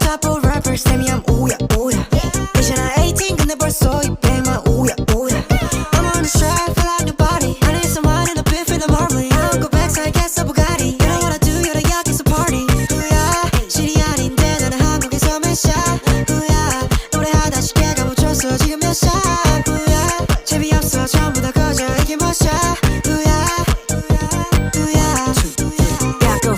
타보 rappers 쌤이 I'm 우야 우야 이제 나 18 근데 벌써 200만 우야 우야 I'm on the track feel like nobody I need someone in the pit for the marbling I don't go back so I guess a Bugatti You know what I do you're the 여기서 party 우야 실이 아닌데 나는 한국에서 몇 샷 우야 노래하다 쉽게 가멈췄어 지금 몇 샷 우야 재미없어 전부 다 거저 이게 몇 샷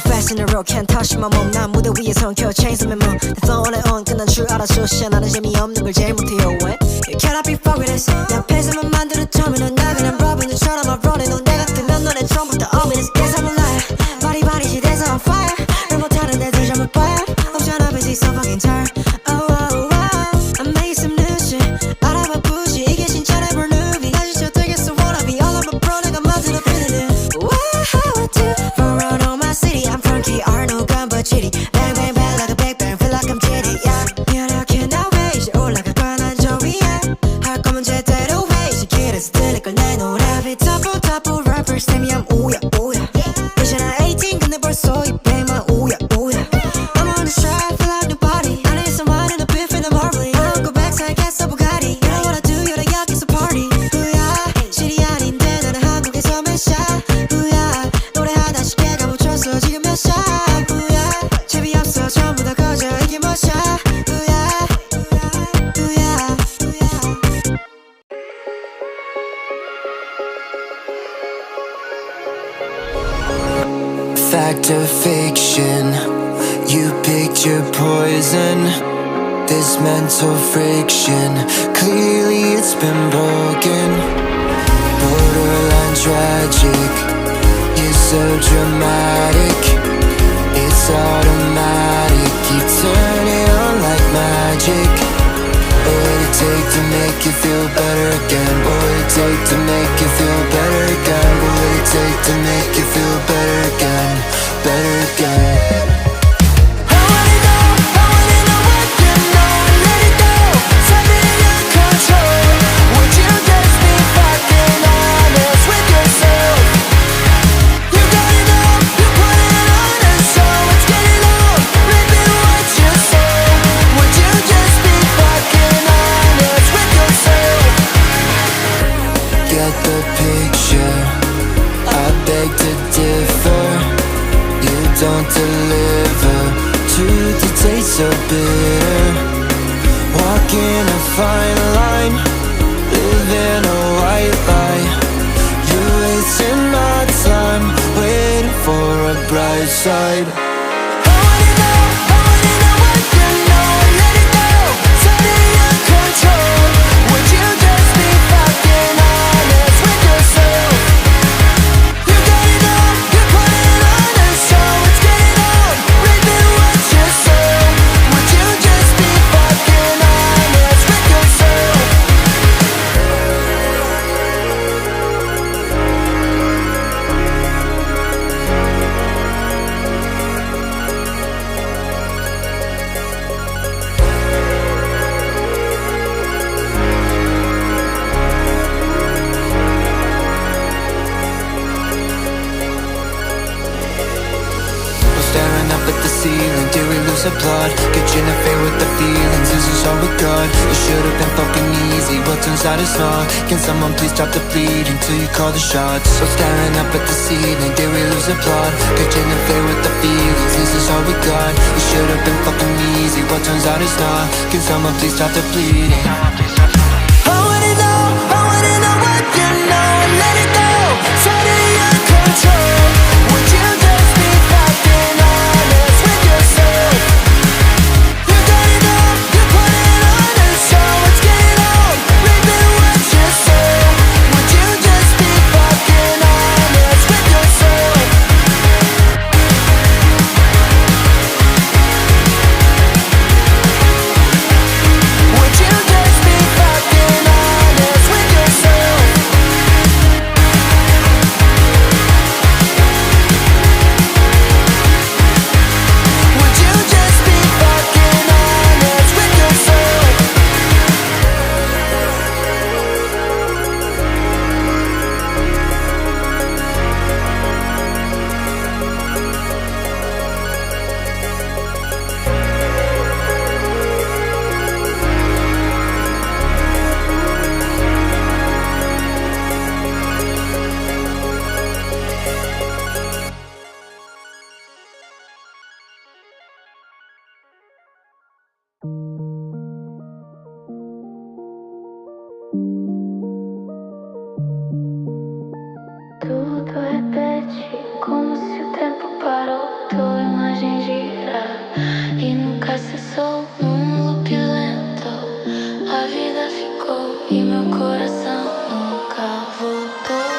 패션으로 can't touch my mom 난 무대 위에 성켜 chains on my mom That's all I own 끝난 줄 알아서 시야 나는 재미없는 걸 제일 못해요 왜? You cannot be fucked with this 내 앞에서만 만들어 처음에는 나 그냥 러브인처럼 I'm rolling 넌 내가 뜨면 너네 처음부터 ominous Guess I'm a liar 바리바리 시대에서 on fire 말 못하는 애들 전부 fire 없잖아 busy so fucking tired Oh oh oh I'm making some new shit 알아봐 부지 이게 진짜 never movie 다시 저 되겠어 wanna be all of my bro 내가 만들어 feeling it Wow how I do Run around on my city I'm funky Arnold gun but chitty Bang bang bang like a big bang feel like I'm jitty yeah 미안해 I cannot wait 이제 올라갈 거야 난 저 위에 할 거면 제대로 해 이제 길에서 들릴 걸 내 노래 Beat 타보 타보 rappers tell me I'm 우야 우야 이제 나 18 근데 벌써 200만 우야 우야 I'm on the track feel like nobody I need someone in the pit for the marbling I don't go back so I guess a Bugatti You know what I do you're the 여기서 party 우야 실이 아닌데 나는 한국에서 몇 샷 우야 노래하다 쉽게 가멈췄어 지금 몇 샷 우야 재미없어 전부 다 거저 이게 몇 샷 우야 우야 Fact or fiction, you picked your poison. This mental friction, clearly it's been broken. Borderline tragic, you're so dramatic. It's automatic, you turn it on like magic. What would it take to make you feel better again? What would it take to make you feel better again? What would it take to make you feel better again? Better again. I wanna know what you know and let it go. Set it in control. Would you just be fucking honest with yourself? You gotta know, you put it on and so let's get it on. Repeat what you say. Would you just be fucking honest with yourself? Get the picture, I beg to differ. You don't deliver, truth it tastes so bitter. Walking a fine line, living a white lie. You're wasting my time, waiting for a bright side. I wanna know what you know and let it go. Set it in control. Would you just be fucking honest with yourself? You gotta know, you put it on and so let's get it on. Repeat what you say. Would you just be fucking honest with yourself? Staring up at the ceiling, do we lose a plot? Get you in a fair with the feelings, this is all we got. It should've been fucking easy, but turns out it's not. Can someone please stop the bleeding till you call the shots? So staring up at the ceiling, did we lose a plot? Get you in a fair with the feelings, this is all we got. It should've been fucking easy, but turns out it's not. Can someone please stop the bleeding? I wanna know what you know and let it go. Set it in control. Would you just be fucking honest with yourself? You gotta know, you put it on and so let's get it on. Repeat what you say. Would you just be fucking honest with yourself? Would you just be e meu coração nunca voltou.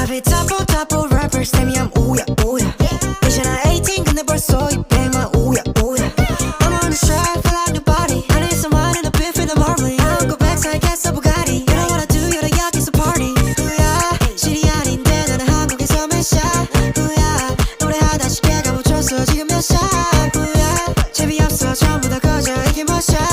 눈앞에 타포 rappers 쌤이ям 우야 이제 나 18 근데 벌써 200만 우야 I'm on the track feel like nobody I need someone in a bit for the marbling I don't go back so I guess a Bugatti You know what I do you're the yakis a party 우야 실이 아닌데 나는 한국에서 몇 샷 우야 노래하다 쉽게 가묻혔어 지금 몇 샷 우야 재미없어 전부 다 거저 이게 몇 샷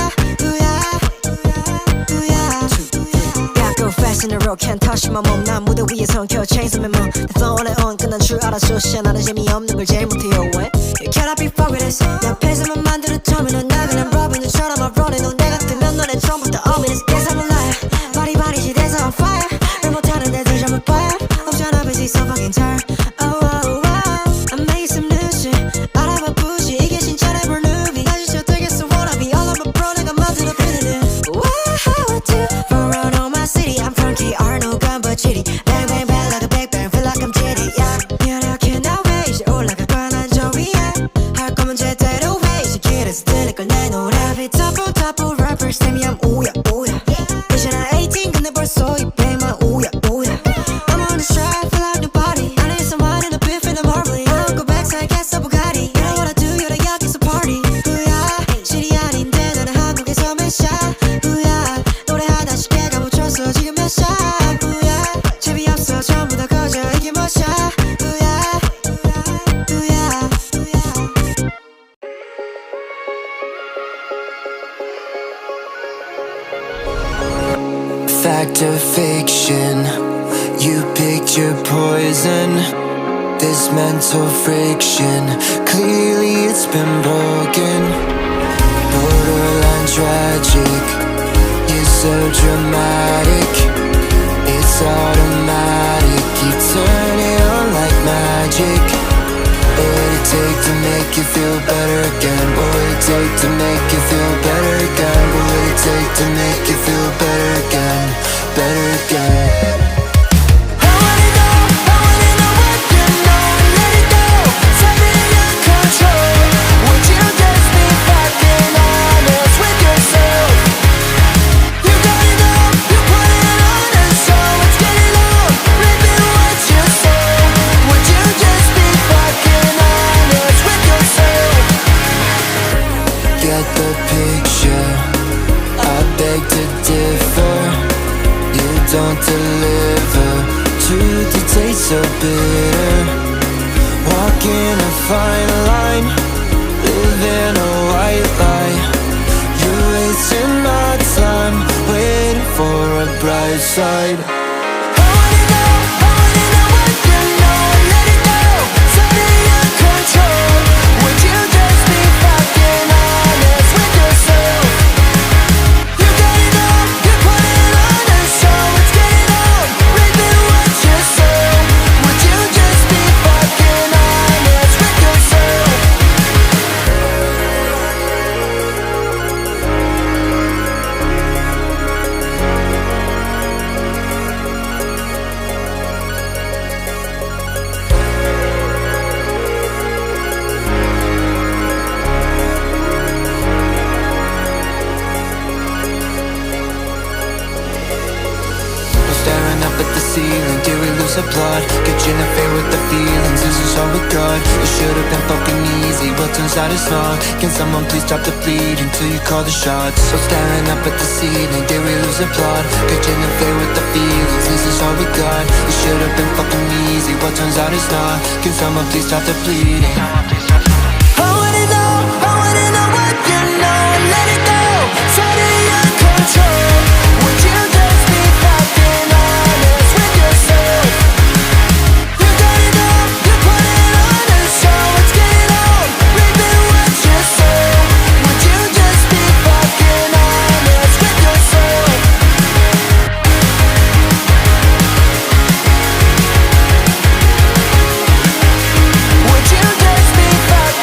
in a row can't touch my mom 난 무대 위에 성켜 chains on my mom 내 flow on and on 끝난 줄 알아 쇼시야 나는 재미없는 걸 제일 못해요 왜 You cannot be fucked with this 내 앞에서만 만들어 터미널 나 그냥 러빙처럼 I'm running 넌 내가 뜨면 너네 처음부터 ominous Guess I'm a liar 바리 지대서 on fire 말 못하는 애들 전부 fire 없잖아 busy so fucking tired Oh oh oh I made some new shit 알아봐 부시 이게 진짜 never movie 다시 저 되겠어 wanna be all of my bro 내가 만들어 비는 Wow how I do Run around on my city I'm funky art no gun but chitty Bang bang bang like a big bang feel like I'm jitty yeah 이렇게 나 왜 이제 올라갈 거야 난 저 위에 할 거면 제대로 해 이제 길에서 들릴 걸 내 노래 앞에 타포 rappers 쌤이ям 우야 이제 나 18 근데 벌써 200만 우야 I'm on the track feel like nobody I need someone in a bit for the marbling I don't go back so I guess a Bugatti You know what I do you're the yakis a party 우야 실이 아닌데 나는 한국에서 몇 샷 우야 노래하다 쉽게 가묻혔어 지금 몇 샷 우야 재미없어 전부 다 거저 이게 몇 샷 우야 Fact or fiction, you picked your poison. This mental friction, clearly it's been broken. Borderline tragic, you're so dramatic. It's automatic, you turn it on like magic. What would it take to make you feel better again? What would it take to make you feel better again? What would it take to make you feel better again? Better again. I wanna know what you know and let it go. Set me in control. Would you just be fucking honest with yourself? You gotta know, you put it on and so it's getting old. Reaping what you sow. Would you just be fucking honest with yourself? Get the picture, I beg to differ. You don't deliver, truth it tastes so bitter. Walking a fine line, living a white lie. You're wasting my time, waiting for a bright side. I wanna know what you know and let it go. Set me in control. Would you just be fucking honest with yourself? You gotta know, you put it on and so it's getting old. Reaping what you sow. Would you just be fucking honest with yourself? Staring up at the ceiling, do we lose a plot? Get you in the fair with the feelings, this is all we got. It should've been fucking easy, but turns out it's not. Can someone please stop the bleeding till you call the shots? So staring up at the ceiling, did we lose a plot? Get you in the fair with the feelings, this is all we got. It should've been fucking easy, but turns out it's not. Can someone please stop the bleeding? I wanna know what you know and let it go. Set it in control. Would you just be fucking honest with yourself? You gotta know, you put it on and so it's getting old. Reaping what you sow. Would you just be fucking honest with yourself? Would you just be fucking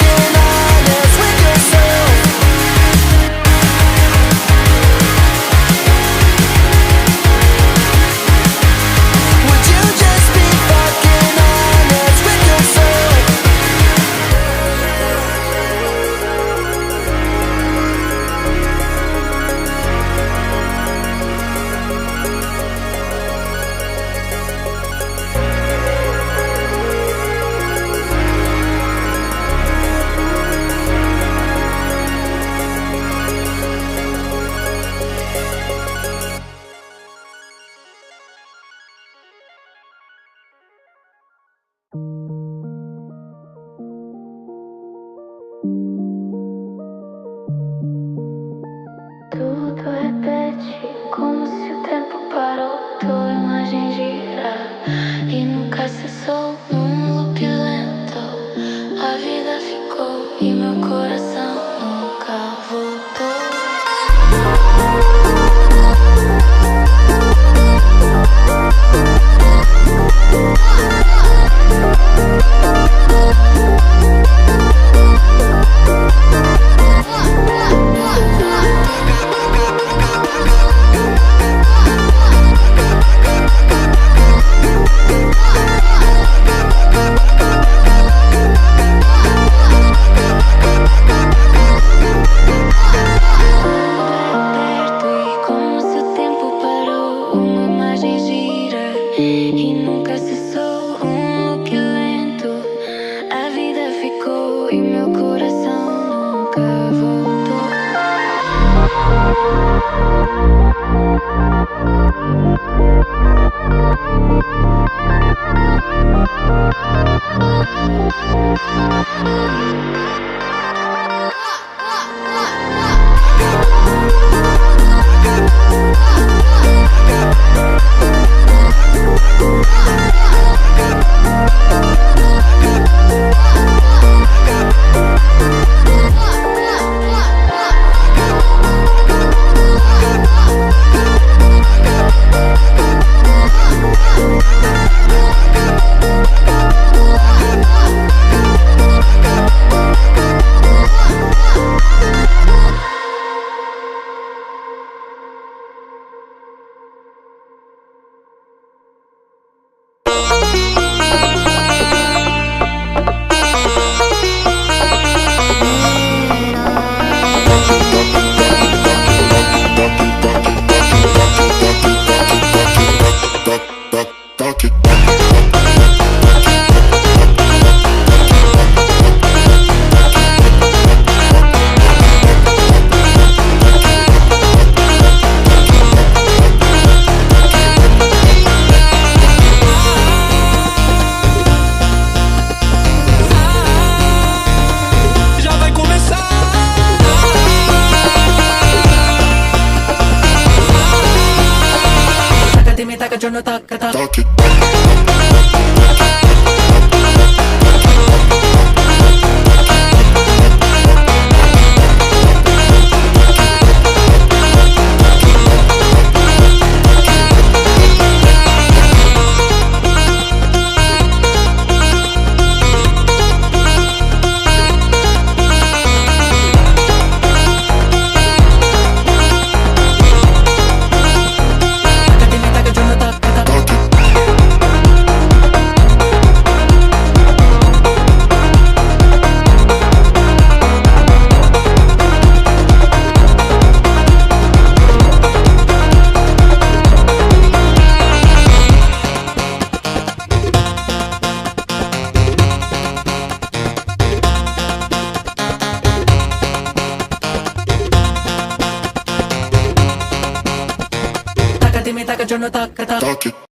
dime taca yo no taca taca. Talk it. Dime taca yo no taca taca. Talk it.